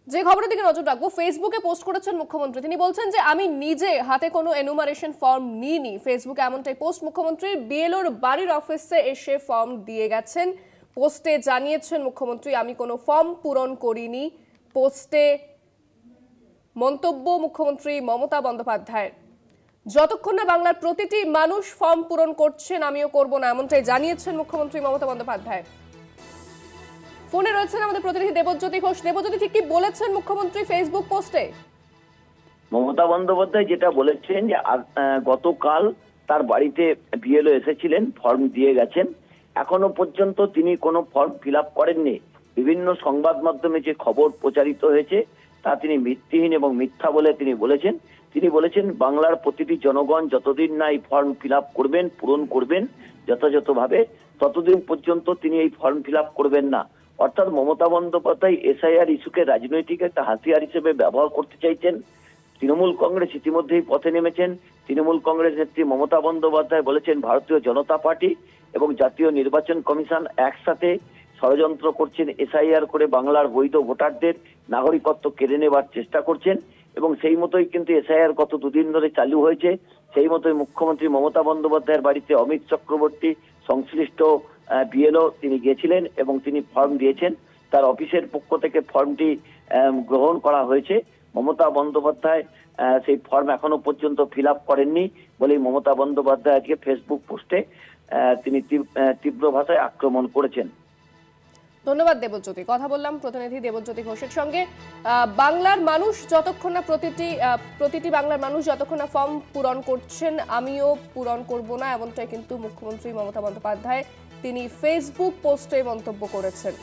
যে খবরের দিকে নজর রাখবো, ফেসবুকে পোস্ট করেছেন মুখ্যমন্ত্রী। তিনি বলছেন যে আমি নিজে হাতে কোনো এনুমারেশন ফর্ম নিইনি। ফেসবুকে এমনটাই পোস্ট মুখ্যমন্ত্রীর। বিএলওর বাড়ির অফিসে এসে ফর্ম দিয়ে গেছেন। পোস্টে জানিয়েছেন মুখ্যমন্ত্রী, আমি কোনো ফর্ম পূরণ করিনি। পোস্টে মন্তব্য মুখ্যমন্ত্রী মমতা বন্দ্যোপাধ্যায়ের, যতক্ষণ না বাংলার প্রতিটি মানুষ ফর্ম পূরণ করছেন আমিও করব না, এমনটাই জানিয়েছেন মুখ্যমন্ত্রী মমতা বন্দ্যোপাধ্যায়। ফোনে রয়েছেন আমাদের প্রতিনিধি দেবজ্যোতি ঘোষ। দেবজ্যোতি, ঠিক কি বলেছেন মুখ্যমন্ত্রী ফেসবুক পোস্টে? মমতা বন্দ্যোপাধ্যায় যেটা বলেছেন যে গতকাল তার বাড়িতে বিএলও এসেছিলেন, ফর্ম দিয়ে গেছেন। এখনো পর্যন্ত তিনি কোনো ফর্ম ফিল আপ করেননি। বিভিন্ন সংবাদ মাধ্যমে যে খবর প্রচারিত হয়েছে তা তিনি ভিত্তিহীন এবং মিথ্যা বলে তিনি বলেছেন। তিনি বলেছেন বাংলার প্রতিটি জনগণ যতদিন না এই ফর্ম ফিল আপ করবেন, পূরণ করবেন যথাযথভাবে, ততদিন পর্যন্ত তিনি এই ফর্ম ফিল আপ করবেন না। অর্থাৎ মমতা বন্দ্যোপাধ্যায় এসআইআর ইস্যুকে রাজনৈতিক একটা হাতিয়ার হিসেবে ব্যবহার করতে চাইছেন। তৃণমূল কংগ্রেস ইতিমধ্যেই পথে নেমেছেন। তৃণমূল কংগ্রেস নেত্রী মমতা বন্দ্যোপাধ্যায় বলেছেন ভারতীয় জনতা পার্টি এবং জাতীয় নির্বাচন কমিশন একসাথে ষড়যন্ত্র করছেন, এসআইআর করে বাংলার বৈধ ভোটারদের নাগরিকত্ব কেড়ে নেবার চেষ্টা করছেন। এবং সেই মতোই কিন্তু এসআইআর গত দুদিন ধরে চালু হয়েছে। সেই মতোই মুখ্যমন্ত্রী মমতা বন্দ্যোপাধ্যায়ের বাড়িতে অমিত চক্রবর্তী সংশ্লিষ্ট বিএলও তিনি গিয়েছিলেন এবং তিনি ফর্ম দিয়েছেন। তার অফিসের পক্ষ থেকে ফর্মটি গ্রহণ করা হয়েছে। মমতা বন্দ্যোপাধ্যায় সেই ফর্ম এখনো পর্যন্ত ফিল আপ করেননি বলেই মমতা বন্দ্যোপাধ্যায় আজকে ফেসবুক পোস্টে তিনি তীব্র ভাষায় আক্রমণ করেছেন। ধন্যবাদ দেবজ্যোতি। কথা বললাম প্রতিনিধি দেবজ্যোতি ঘোষের সঙ্গে। বাংলার মানুষ যতক্ষণ না প্রতিটি বাংলার মানুষ যতক্ষণ না ফর্ম পূরণ করছেন আমিও পূরণ করব না, এমনটাই কিন্তু মুখ্যমন্ত্রী মমতা বন্দ্যোপাধ্যায় তিনি ফেসবুক পোস্টে মন্তব্য করেছেন।